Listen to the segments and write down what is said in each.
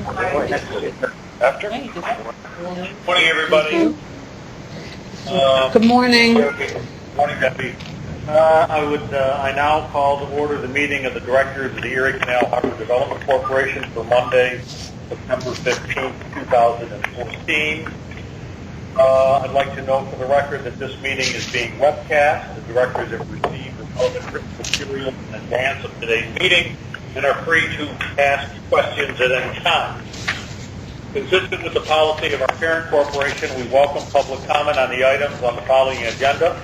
After? Morning, everybody. Good morning. Morning, Debbie. I now call to order the meeting of the directors of the Erie Canal Harbor Development Corporation for Monday, September 15th, 2014. I'd like to note for the record that this meeting is being webcast. The directors have received relevant written material in advance of today's meeting and are free to ask questions at any time. Consistent with the policy of our parent corporation, we welcome public comment on the items on the following agenda.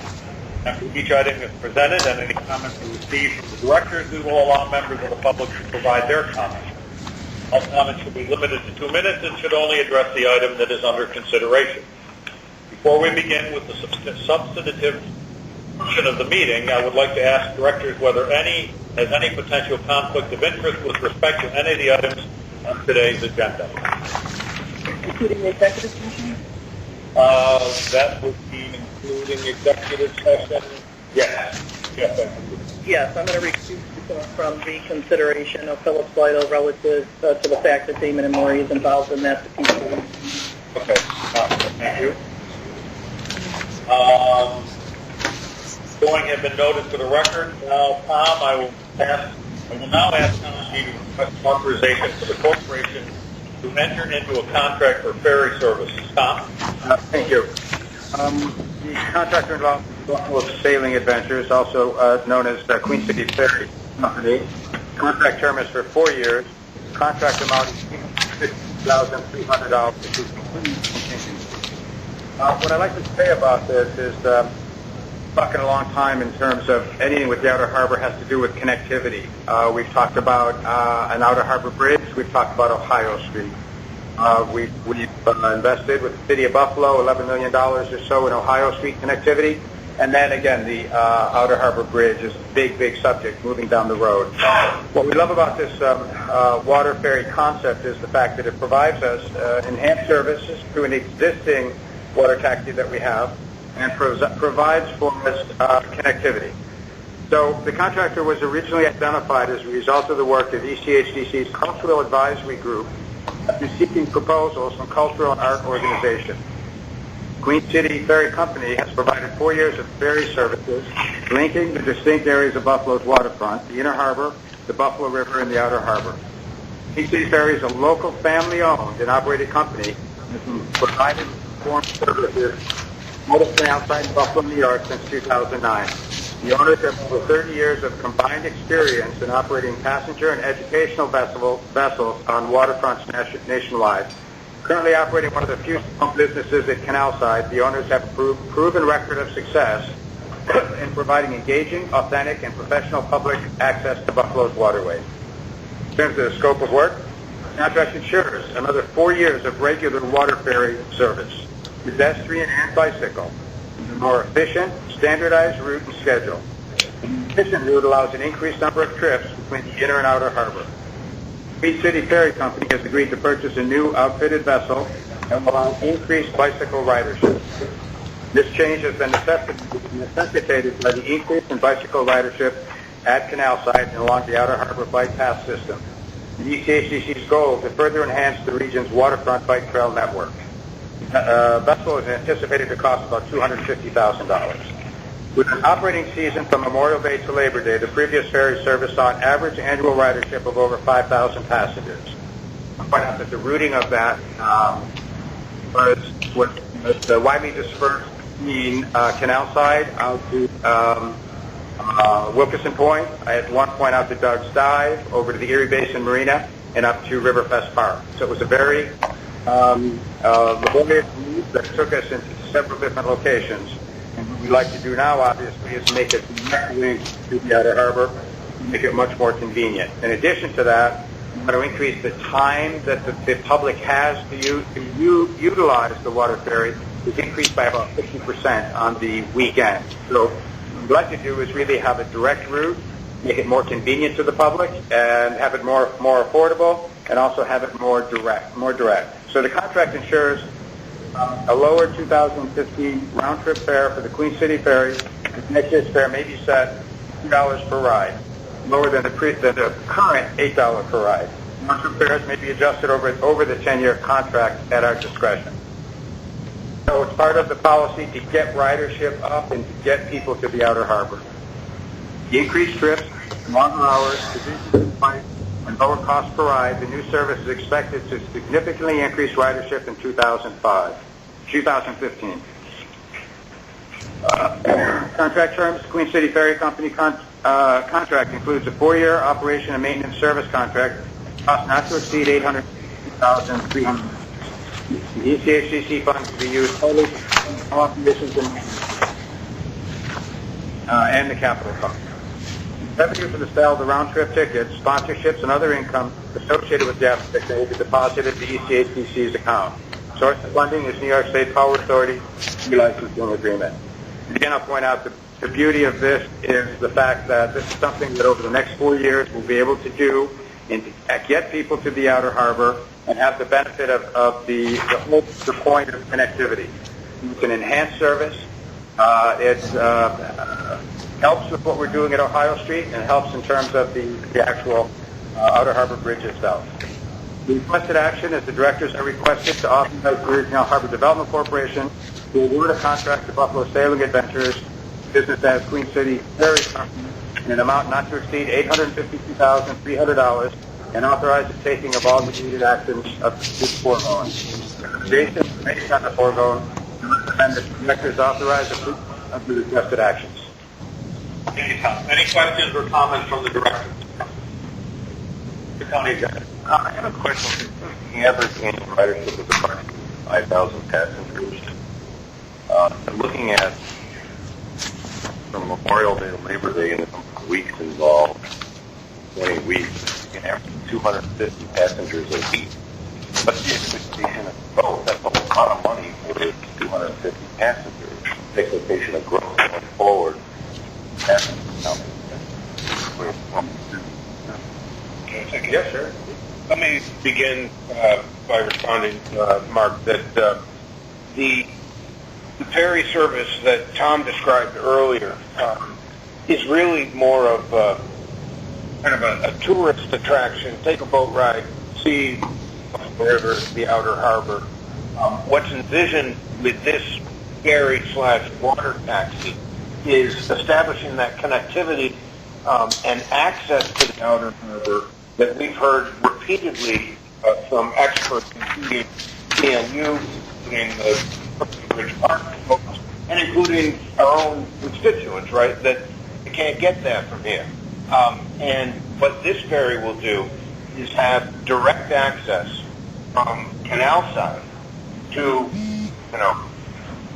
After each item is presented and any comments are received from the directors, we will allow members of the public to provide their comments. All comments should be limited to 2 minutes and should only address the item that is under consideration. Before we begin with the substantive portion of the meeting, I would like to ask directors whether any has any potential conflict of interest with respect to any of the items on today's agenda. Including the executive session? That would be including executive session? Yes. Yes, I'm going to recuse myself from the consideration of Phillips Lytle relative to the fact that Damon and Maury is involved in that. Okay. Thank you. Going have been noted for the record. Now, Tom, I will now ask Tom to request authorization for the corporation to enter into a contract for ferry services. Tom? Thank you. The contractor involved Buffalo Sailing Adventures, also known as Queen City Ferry Company. Contract term is for 4 years. Contract amount is $50,300. What I'd like to say about this is talking a long time in terms of anything with the Outer Harbor has to do with connectivity. We've talked about an Outer Harbor bridge. We've talked about Ohio Street. We've invested with the City of Buffalo $11 million or so in Ohio Street connectivity. And then again, the Outer Harbor Bridge is a big subject moving down the road. What we love about this water ferry concept is the fact that it provides us enhanced services through an existing water taxi that we have and provides for us connectivity. So the contractor was originally identified as a result of the work of ECHDC's Cultural Advisory Group after seeking proposals from cultural and art organizations. Queen City Ferry Company has provided 4 years of ferry services linking the distinct areas of Buffalo's waterfront, the Inner Harbor, the Buffalo River, and the Outer Harbor. Queen City Ferry is a local family-owned and operated company that has provided form services mostly outside Buffalo, New York since 2009. The owners have over 30 years of combined experience in operating passenger and educational vessels on waterfronts nationwide. Currently operating one of the few small businesses at Canalside, the owners have a proven record of success in providing engaging, authentic, and professional public access to Buffalo's waterways. In terms of the scope of work, the contract ensures another 4 years of regular water ferry service, pedestrian and bicycle, a more efficient, standardized route and schedule. The efficient route allows an increased number of trips between the Inner and Outer Harbor. Queen City Ferry Company has agreed to purchase a new outfitted vessel and will allow increased bicycle ridership. This change has been necessitated by the increase in bicycle ridership at Canalside and along the Outer Harbor bike path system. The ECHDC's goal is to further enhance the region's waterfront bike trail network. Vessel is anticipated to cost about $250,000. With an operating season from Memorial Day to Labor Day, the previous ferry service saw an average annual ridership of over 5,000 passengers. I'll point out that the routing of that was widely dispersed between Canalside out to Wilkinson Point, at one point out to Doug's Dive, over to the Erie Basin Marina, and up to Riverfest Park. So it was a very laborious move that took us into several different locations. And what we'd like to do now, obviously, is make it direct link to the Outer Harbor, make it much more convenient. In addition to that, we want to increase the time that the public has to utilize the water ferry is increased by about 50% on the weekend. So what we'd like to do is really have a direct route, make it more convenient to the public, and have it more affordable, and also have it more direct. So the contract ensures a lower 2015 round-trip fare for the Queen City Ferry. Next year's fare may be set $2 per ride, lower than the current $8 per ride. Once repairs may be adjusted over the 10-year contract at our discretion. So it's part of the policy to get ridership up and to get people to the outer harbor. The increased trips, longer hours, reduced price, and lower cost per ride, the new service is expected to significantly increase ridership in 2015. Contract terms, Queen City Ferry Company contract includes a 4-year operation and maintenance service contract, cost not to exceed $850,300. The ECHCC funds to be used only for operations and the capital cost. Revenue for the sale of the round-trip tickets, sponsorships, and other income associated with the application will be deposited to ECHCC's account. Source of funding is New York State Power Authority licensing agreement. Again, I'll point out the beauty of this is the fact that this is something that over the next 4 years we'll be able to do and to get people to the outer harbor and have the benefit of the point of connectivity. It's an enhanced service. It helps with what we're doing at Ohio Street and helps in terms of the actual outer harbor bridge itself. The requested action is the directors are requested to authorize the Erie Canal Harbor Development Corporation to award a contract to Buffalo Sailing Adventures, business as Queen City Ferry Company, in an amount not to exceed $852,300, and authorize the taking of all the needed actions of this foregoing. Jason, based on the foregoing, recommend that the directors authorize the of the requested actions. Any questions or comments from the director? The county executive. I have a question. The average annual ridership is approximately 5,000 passengers. I'm looking at from Memorial Day to Labor Day and the number of weeks involved, 20 weeks, you can average 250 passengers a week. What's the expectation of growth? That's a lot of money for 250 passengers. The expectation of growth going forward. Yes, sir. Let me begin by responding, Mark, that the ferry service that Tom described earlier is really more of kind of a tourist attraction. Take a boat ride, see the river, the outer harbor. What's envisioned with this ferry/water taxi is establishing that connectivity and access to the outer harbor that we've heard repeatedly from experts, including CNU, including the Bridge Park folks, and including our own constituents, right, that you can't get that from here. And what this ferry will do is have direct access from canal side to,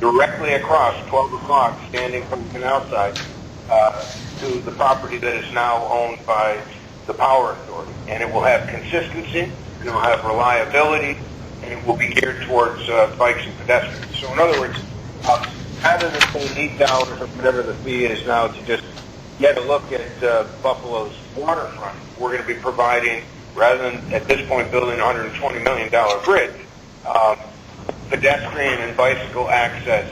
directly across 12 o'clock, standing from canal side, to the property that is now owned by the Power Authority. And it will have consistency, and it will have reliability, and it will be geared towards bikes and pedestrians. So in other words, rather than paying $8 or whatever the fee is now to just get a look at Buffalo's waterfront, we're going to be providing, rather than at this point building a $120 million bridge, pedestrian and bicycle access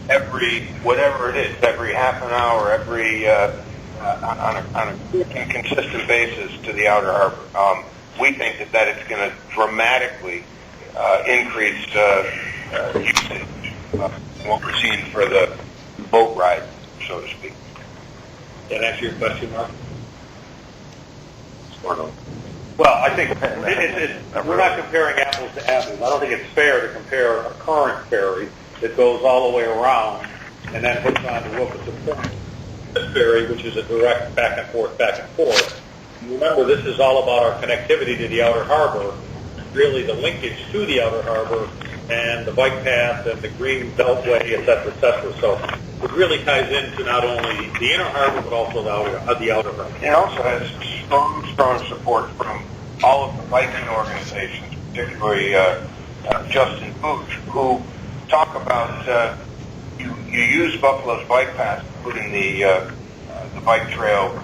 every, whatever it is, every half an hour, every on a consistent basis to the outer harbor. We think that it's going to dramatically increase usage, what we're seeing for the boat ride, so to speak. That answer your question, Mark? Sort of. Well, I think we're not comparing apples to apples. I don't think it's fair to compare a current ferry that goes all the way around and then hooks on to Wilkinson Point. This ferry, which is a direct back and forth. Remember, this is all about our connectivity to the outer harbor, really the linkage to the outer harbor and the bike path and the green beltway, et cetera, et cetera. So it really ties into not only the inner harbor, but also the outer harbor. It also has strong support from all of the biking organizations, particularly Justin Booch, who talk about you use Buffalo's bike path, including the bike trail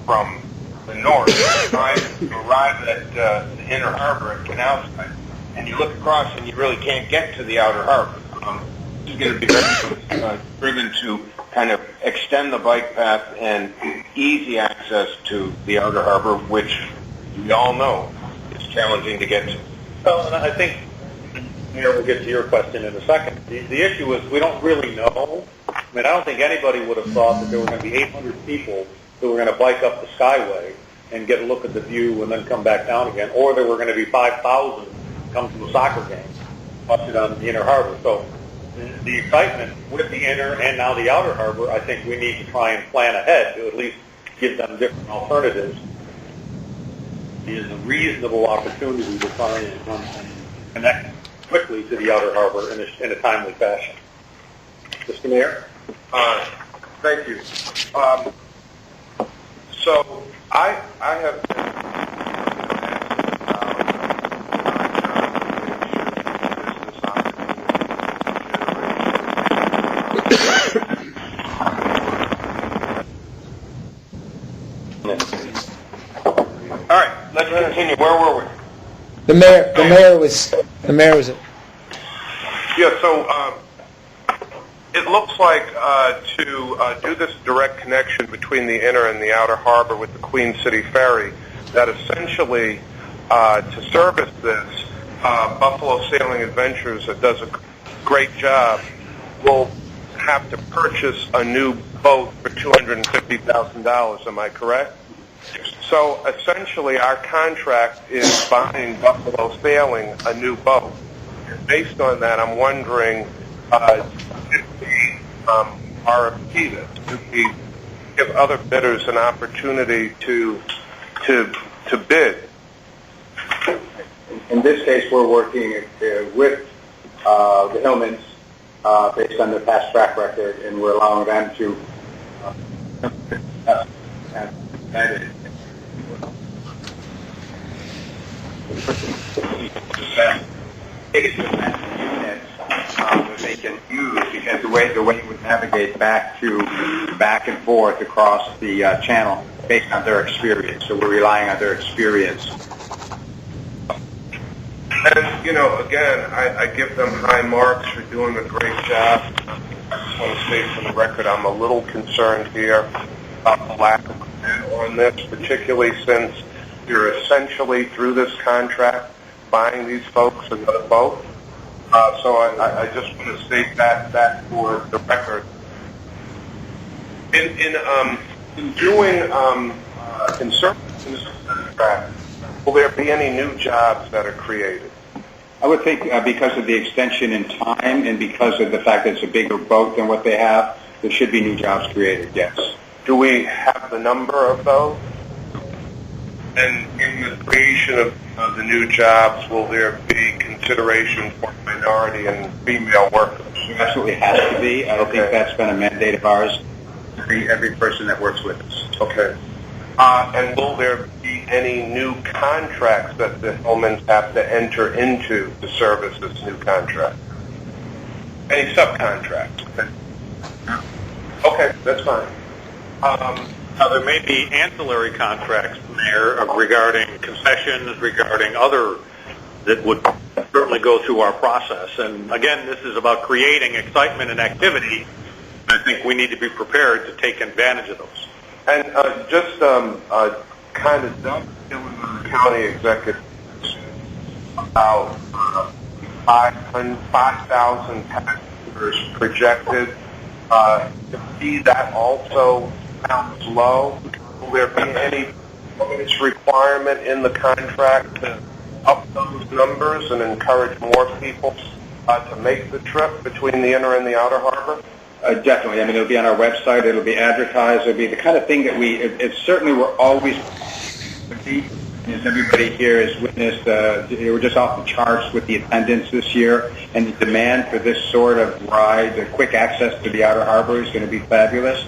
from the north, arrive at the inner harbor at Canal Side, and you look across and you really can't get to the outer harbor. This is going to be very driven to kind of extend the bike path and easy access to the outer harbor, which we all know is challenging to get to. Well, and I think, Mayor, we'll get to your question in a second. The issue is we don't really know. I mean, I don't think anybody would have thought that there were going to be 800 people who were going to bike up the Skyway and get a look at the view and then come back down again, or there were going to be 5,000 come to a soccer game, watch it on the Inner Harbor. So the excitement with the Inner and now the Outer Harbor, I think we need to try and plan ahead to at least give them different alternatives. It is a reasonable opportunity to try and connect quickly to the Outer Harbor in a timely fashion. Mr. Mayor? Thank you. So I have been all right, let's continue. Where were we? The mayor was. Yeah, so it looks like to do this direct connection between the Inner and the Outer Harbor with the Queen City Ferry, that essentially to service this, Buffalo Sailing Adventures, that does a great job, will have to purchase a new boat for $250,000. Am I correct? So essentially, our contract is buying Buffalo Sailing a new boat. Based on that, I'm wondering if the RFP this, if we give other bidders an opportunity to bid. In this case, we're working with the Hillmans based on their past track record, and we're allowing them to biggest units that they can use, because the way it would navigate back and forth across the channel based on their experience. So we're relying on their experience. And, again, I give them high marks for doing a great job. I just want to say for the record, I'm a little concerned here about the lack of bid on this, particularly since you're essentially, through this contract, buying these folks another boat. So I just want to state that for the record. In doing in serving this contract, will there be any new jobs that are created? I would think because of the extension in time and because of the fact that it's a bigger boat than what they have, there should be new jobs created, yes. Do we have the number of those? And in the creation of the new jobs, will there be consideration for minority and female workers? There absolutely has to be. I think that's been a mandate of ours, every person that works with us. Okay. And will there be any new contracts that the Hillmans have to enter into to service this new contract? Any subcontracts? Okay, that's fine. Now, there may be ancillary contracts there regarding concessions, regarding other that would certainly go through our process. And again, this is about creating excitement and activity. I think we need to be prepared to take advantage of those. And just kind of dovetailing on the county executive, about 5,000 passengers projected. To see that also sounds low. Will there be any requirement in the contract to up those numbers and encourage more people to make the trip between the Inner and the Outer Harbor? Definitely. I mean, it'll be on our website. It'll be advertised. It'll be the kind of thing that it's certainly we're always, as everybody here has witnessed, we're just off the charts with the attendance this year, and the demand for this sort of ride, the quick access to the Outer Harbor is going to be fabulous.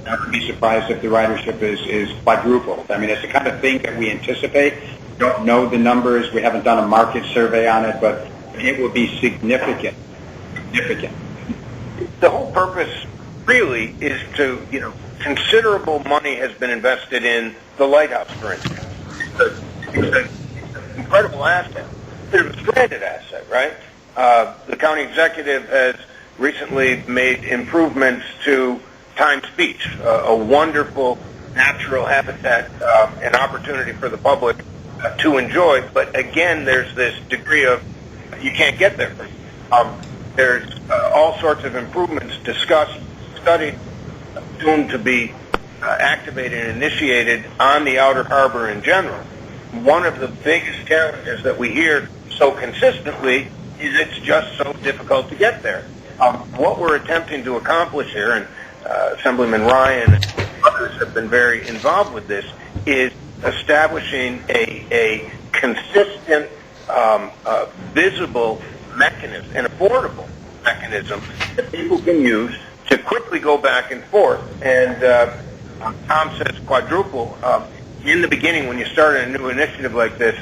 I would be surprised if the ridership is quadrupled. I mean, it's the kind of thing that we anticipate. We don't know the numbers. We haven't done a market survey on it, but it will be significant. Significant. The whole purpose really is to, considerable money has been invested in the lighthouse, for instance. It's an incredible asset. It's a stranded asset, right? The county executive has recently made improvements to Times Beach, a wonderful natural habitat and opportunity for the public to enjoy. But again, there's this degree of you can't get there. There's all sorts of improvements discussed, studied, soon to be activated and initiated on the outer harbor in general. One of the biggest challenges that we hear so consistently is it's just so difficult to get there. What we're attempting to accomplish here, and Assemblyman Ryan and others have been very involved with this, is establishing a consistent, visible mechanism, an affordable mechanism that people can use to quickly go back and forth. And Tom says quadruple. In the beginning, when you start a new initiative like this,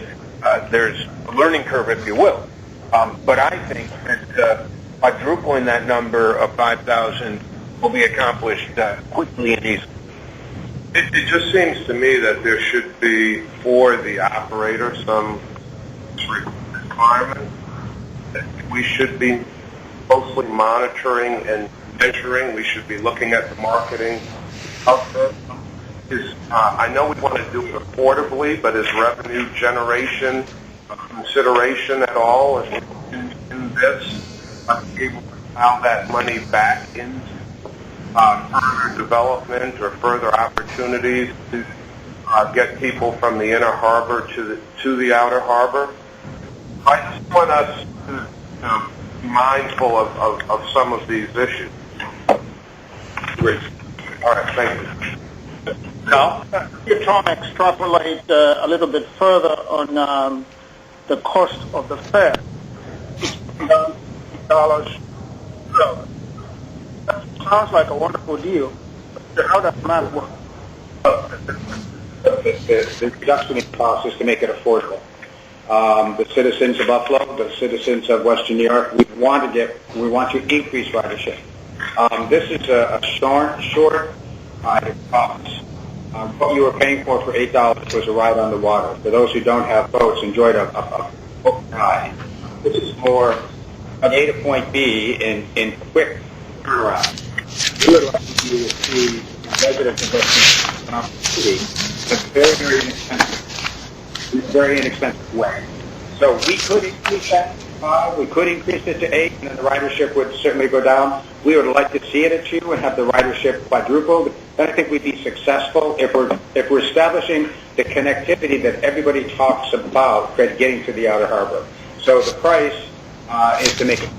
there's a learning curve, if you will. But I think that quadrupling that number of 5,000 will be accomplished quickly and easily. It just seems to me that there should be, for the operator, some requirement that we should be closely monitoring and measuring. We should be looking at the marketing of this. I know we want to do it affordably, but is revenue generation a consideration at all in this? Are we able to plow that money back into further development or further opportunities to get people from the inner harbor to the outer harbor? I just want us to be mindful of some of these issues. Great. All right, thank you. Now, you try to extrapolate a little bit further on the cost of the fare. $60. That sounds like a wonderful deal. How does that work? The reduction in cost is to make it affordable. The citizens of Buffalo, the citizens of Western New York, we want to increase ridership. This is a short ride of costs. What you were paying for $8 was a ride on the water. For those who don't have boats, enjoyed a boat ride. This is more an A to point B in quick turnaround. We would like to see residents of the city in a very inexpensive way. So we could increase that to 5, we could increase it to 8, and then the ridership would certainly go down. We would like to see it at 2 and have the ridership quadrupled. Then I think we'd be successful if we're establishing the connectivity that everybody talks about getting to the outer harbor. So the price is to make it.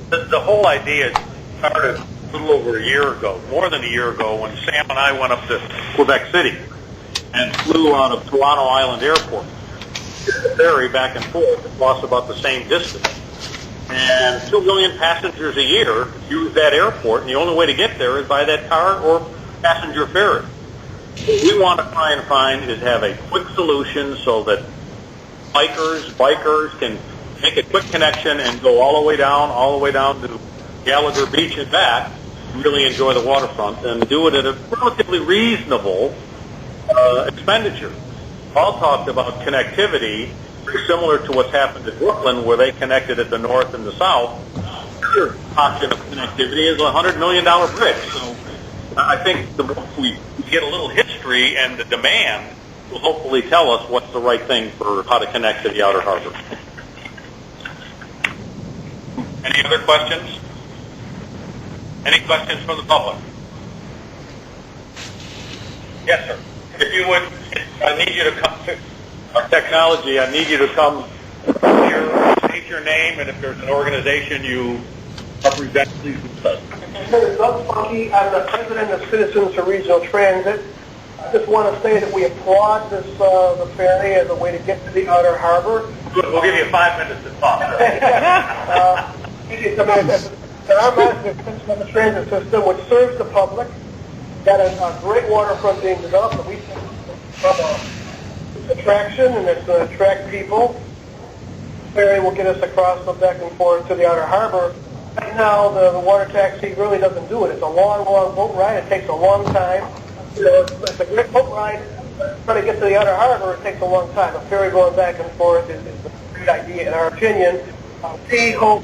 The whole idea started a little over a year ago, more than a year ago, when Sam and I went up to Quebec City and flew out of Toronto Island Airport. The ferry back and forth across about the same distance. And 2 million passengers a year use that airport, and the only way to get there is by that car or passenger ferry. What we want to try and find is have a quick solution so that bikers can make a quick connection and go all the way down to Gallagher Beach and back, really enjoy the waterfront, and do it at a relatively reasonable expenditure. All talked about connectivity, very similar to what's happened in Brooklyn, where they connected at the north and the south. Another option of connectivity is a $100 million bridge. So I think we get a little history, and the demand will hopefully tell us what's the right thing for how to connect to the outer harbor. Any other questions? Any questions from the public? Yes, sir. If you would, I need you to come to our technology. I need you to come here, state your name, and if there's an organization you represent, please do so. Doug Funky, I'm the president of Citizens for Regional Transit. I just want to say that we applaud this the ferry as a way to get to the outer harbor. Good. We'll give you 5 minutes to talk. Our massive system of the transit system, which serves the public, got a great waterfront being developed that we think from an attraction, and it's going to attract people. The ferry will get us across the back and forth to the outer harbor. Right now, the water taxi really doesn't do it. It's a long boat ride. It takes a long time. You know, it's a great boat ride. Trying to get to the outer harbor, it takes a long time. A ferry going back and forth is a great idea, in our opinion. We hope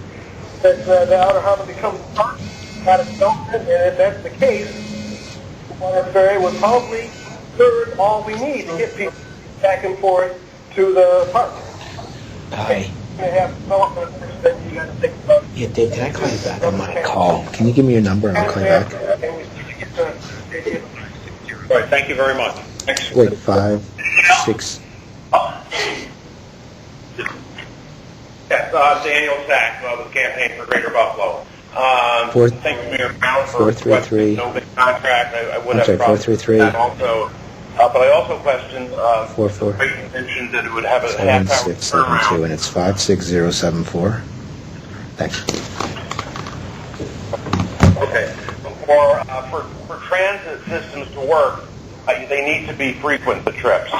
that the outer harbor becomes part of that development, and if that's the case, the water ferry would probably serve all we need to get people back and forth to the park. Hi. You have development that you got to think about. Yeah, Dave, can I call you back? I'm on a call. Can you give me your number and I'll call you back? And we get the idea. All right, thank you very much. Thanks. Wait, 5, 6. Yes, Daniel Sack with the Campaign for Greater Buffalo. Thank you, Mayor Brown, for 433. no big contract. I would I'm have sorry, problems with 433. that also. But I also questioned 44. mentioned that it would have a half-hour 7672, turnaround. and it's 56074. Thanks. Okay. For transit systems to work, they need to be frequent, the trips.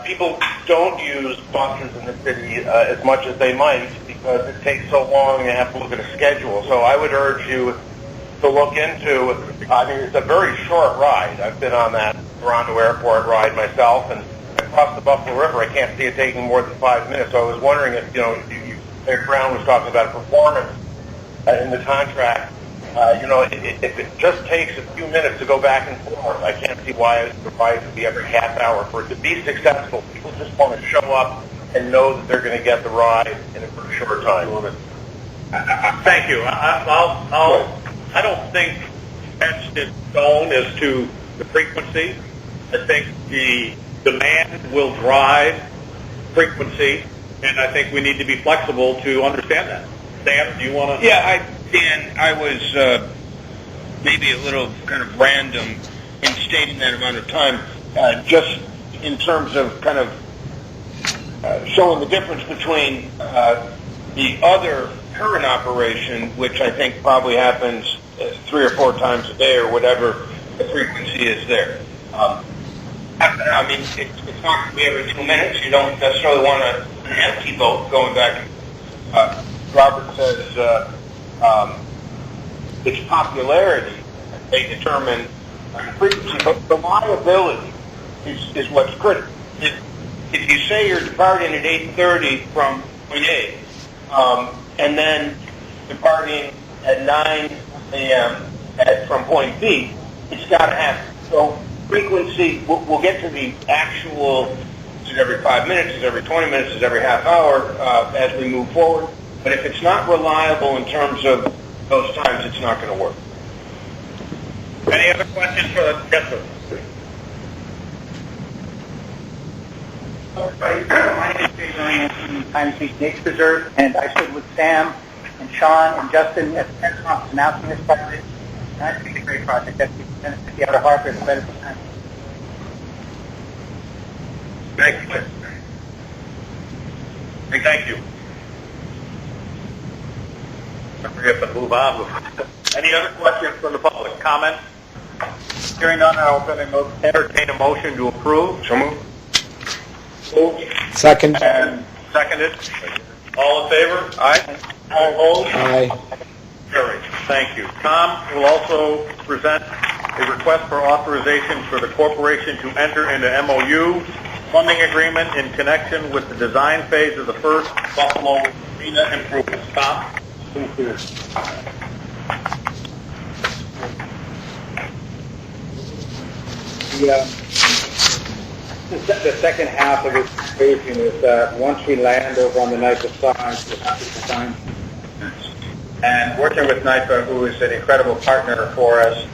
People don't use buses in the city as much as they might because it takes so long and you have to look at a schedule. So I would urge you to look into, I mean, it's a very short ride. I've been on that Toronto Airport ride myself, and across the Buffalo River, I can't see it taking more than 5 minutes. So I was wondering if, Mayor Brown was talking about performance in the contract. If it just takes a few minutes to go back and forth, I can't see why the ride would be every half hour. For it to be successful, people just want to show up and know that they're going to get the ride in a very short time. Thank you. I don't think etched in stone as to the frequency. I think the demand will drive frequency, and I think we need to be flexible to understand that. Dan, do you want to? Yeah, Dan, I was maybe a little kind of random in stating that amount of time, just in terms of kind of showing the difference between the other current operation, which I think probably happens 3 or 4 times a day or whatever the frequency is there. I mean, it's not going to be every 2 minutes. You don't necessarily want an empty boat going back. Robert says its popularity may determine frequency, but reliability is what's critical. If you say you're departing at 8:30 from point A, and then departing at 9 a.m. from point B, it's got to happen. So frequency, we'll get to the actual, is it every 5 minutes, is it every 20 minutes, is it every half hour as we move forward. But if it's not reliable in terms of those times, it's not going to work. Any other questions for the guest? My name is Jay Ryan from Pine Creek Nature Preserve, and I stood with Sam and Sean and Justin at the press conference announcing this project. And I think it's a great project. That's the Outer Harbor is better than Thank you. Thank you. We have to move on. Any other questions from the public? Comments? Hearing none, I'll entertain a motion to approve. So moved. Second. And seconded. All in favor? Aye. All opposed? Aye. Carried. Thank you. Tom will also present a request for authorization for the corporation to enter into MOU funding agreement in connection with the design phase of the first Buffalo Marina improvements. Tom? Thank you. The second half of this equation is that once we land over on the NIPA side, we'll have to design. And working with NIPA, who is an incredible partner for us,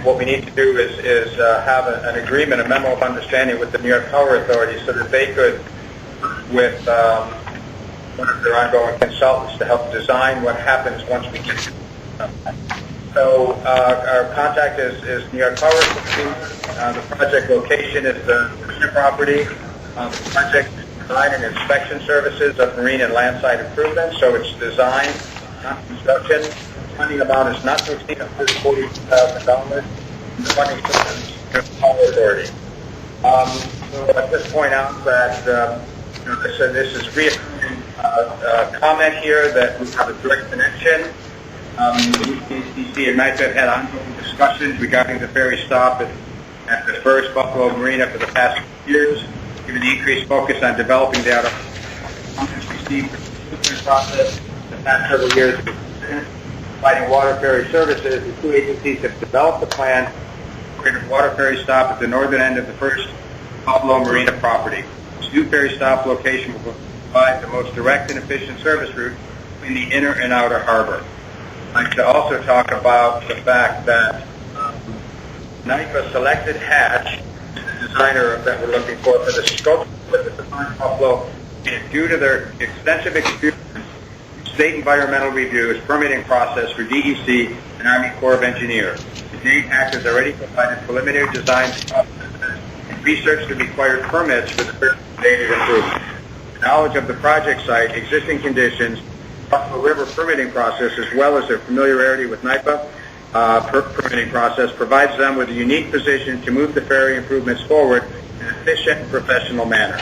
what we need to do is have an agreement, a memo of understanding with the New York Power Authority so that they could, with one of their ongoing consultants, to help design what happens once we get to So our contact is New York Power Authority. The project location is the property. The project design and inspection services of marine and landside improvements. So it's design, not construction. Funding amount is not to exceed $140,000. The funding system is New York Power Authority. So at this point out that, so this is reaffirming comment here that we have a direct connection. ECC and NIPA have had ongoing discussions regarding the ferry stop at the first Buffalo Marina for the past years, given the increased focus on developing the outer received process the past several years. Providing water ferry services, the two agencies have developed a plan for a water ferry stop at the northern end of the first Buffalo Marina property. This new ferry stop location will provide the most direct and efficient service route between the inner and outer harbor. I'd like to also talk about the fact that NIPA selected Hatch, the designer that we're looking for the scope of the design Buffalo, and due to their extensive experience state environmental reviews, permitting process for DEC and Army Corps of Engineers. To date, Hatch has already provided preliminary design and research the required permits for the stated improvement. Knowledge of the project site, existing conditions, Buffalo River permitting process, as well as their familiarity with NIPA permitting process, provides them with a unique position to move the ferry improvements forward in an efficient and professional manner.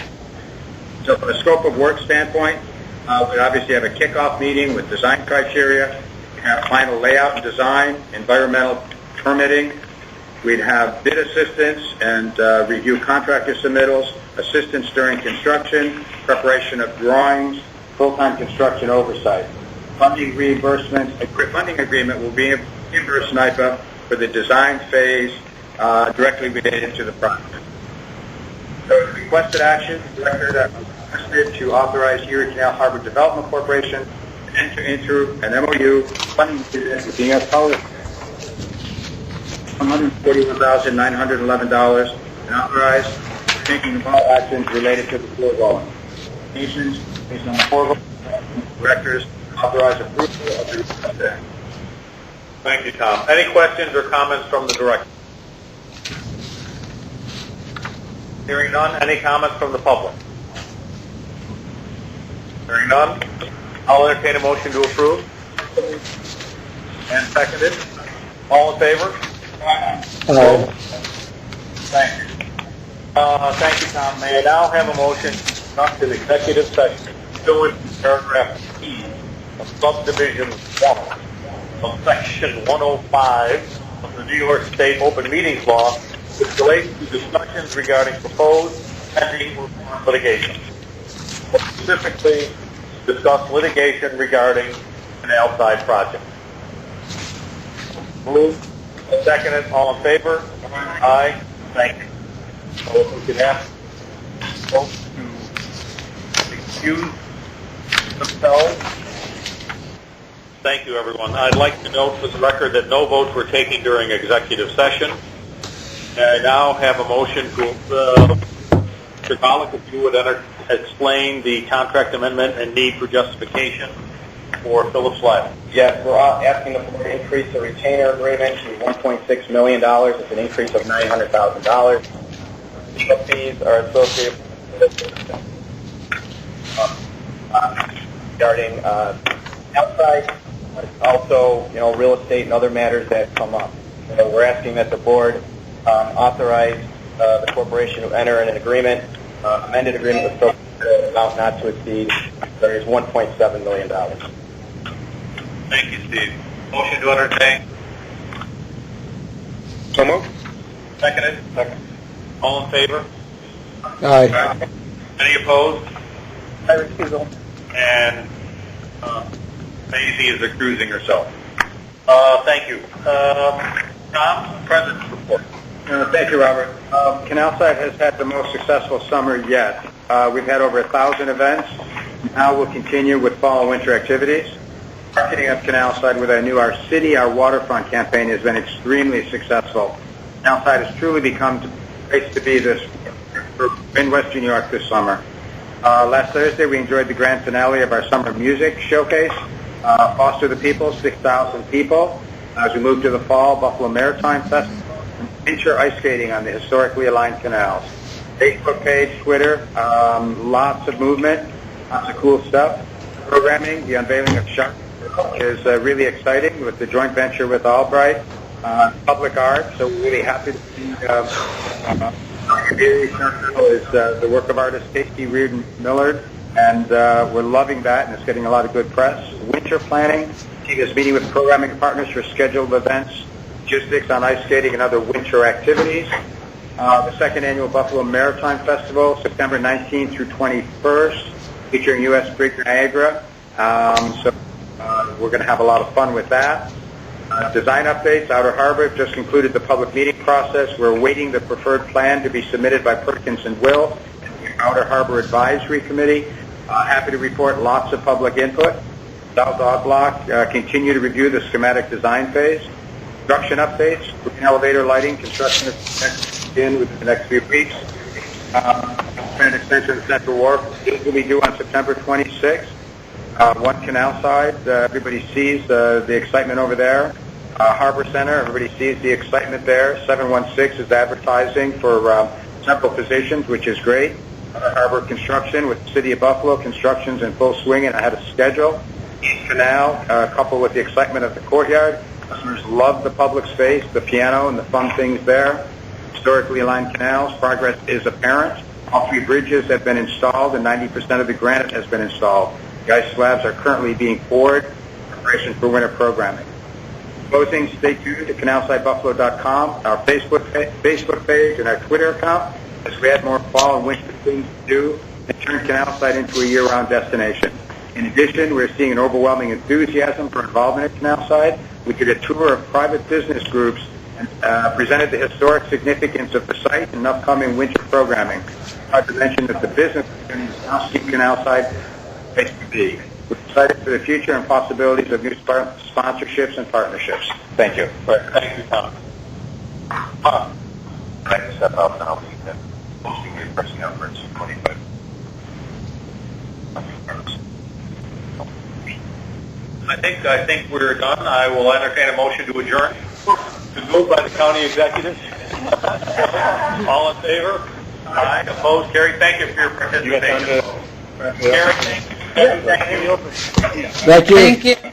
So from a scope of work standpoint, we obviously have a kickoff meeting with design criteria. We have final layout and design, environmental permitting. We'd have bid assistance and review contractor submittals, assistance during construction, preparation of drawings, full-time construction oversight. Funding reimbursement, a funding agreement will reimburse NIPA for the design phase directly related to the project. So the requested action, the director that was requested to authorize Erie Canal Harbor Development Corporation to enter into an MOU funding with the Power $141,911 and authorize taking of all actions related to the foregoing. Nations, based on the foregoing, directors authorize approval of the requested action. Thank you, Tom. Any questions or comments from the director? Hearing none. Any comments from the public? Hearing none. I'll entertain a motion to approve. And seconded. All in favor? Aye. Thank you. Thank you, Tom. May I now have a motion to conduct an executive session pursuant to paragraph E of subdivision 1 of section 105 of the New York State Open Meetings Law, which relates to discussions regarding proposed pending litigation. Specifically, discuss litigation regarding an outside project. Moved. Seconded. All in favor? Aye. Thank you. So if we could ask folks to excuse themselves. Thank you, everyone. I'd like to note for the record that no votes were taken during executive session. I now have a motion to, Mr. Pollock, if you would explain the contract amendment and need for justification for Phillips Lighting. Yes, we're asking the board to increase the retainer agreement to $1.6 million. It's an increase of $900,000. Legal fees are associated with regarding outside, also, real estate and other matters that come up. So we're asking that the board authorize the corporation to enter in an agreement, amended agreement with Phillips, amount not to exceed $1.7 million. Thank you, Steve. Motion to entertain. So moved. Seconded. Second. All in favor? Aye. Any opposed? I recusal. And Maisie is accusing herself. Thank you. Tom, President's report. Thank you, Robert. Canalside has had the most successful summer yet. We've had over 1,000 events. Now we'll continue with fall and winter activities. Marketing of Canalside with our City, Our Waterfront campaign has been extremely successful. Canalside has truly become the place to be in Western New York this summer. Last Thursday, we enjoyed the grand finale of our summer music showcase, Foster the People, 6,000 people. As we move to the fall, Buffalo Maritime Festival, and winter ice skating on the historically aligned canals. Facebook page, Twitter, lots of movement, lots of cool stuff. Programming, the unveiling of Shark is really exciting with the joint venture with Albright. Public art, so we're really happy to see Erie Canal is the work of artist Casey Reardon Millard, and we're loving that, and it's getting a lot of good press. Winter planning, he is meeting with programming partners for scheduled events, logistics on ice skating and other winter activities. The second annual Buffalo Maritime Festival, September 19th through 21st, featuring U.S. Brig Niagara. So we're going to have a lot of fun with that. Design updates, Outer Harbor just concluded the public meeting process. We're awaiting the preferred plan to be submitted by Perkins and Will, the Outer Harbor Advisory Committee. Happy to report lots of public input. South Odd Block continue to review the schematic design phase. Construction updates, green elevator lighting, construction is expected to begin within the next few weeks. Planned extension of Central Wharf will be due on September 26th. One Canal Side, everybody sees the excitement over there. Harbor Center, everybody sees the excitement there. 716 is advertising for several positions, which is great. Harbor construction with the City of Buffalo, construction's in full swing and ahead of schedule. East Canal, coupled with the excitement of the courtyard. Customers love the public space, the piano, and the fun things there. Historically aligned canals, progress is apparent. All three bridges have been installed and 90% of the granite has been installed. The ice slabs are currently being poured. Preparation for winter programming. Closing, stay tuned to canalsidebuffalo.com, our Facebook page, and our Twitter account as we add more fall and winter things to do and turn Canalside into a year-round destination. In addition, we're seeing an overwhelming enthusiasm for involvement at Canalside. We did a tour of private business groups and presented the historic significance of the site and upcoming winter programming. I'd like to mention that the business community now see Canalside place to be. We're excited for the future and possibilities of new sponsorships and partnerships. Thank you. Thank you, Tom. I'd like to step out now. Posting your pressing out for 25. I think we're done. I will entertain a motion to adjourn. Moved by the county executive. All in favor? Aye. Opposed? Carried. Thank you for your participation. Carried. Thank you. Thank you. Thank you.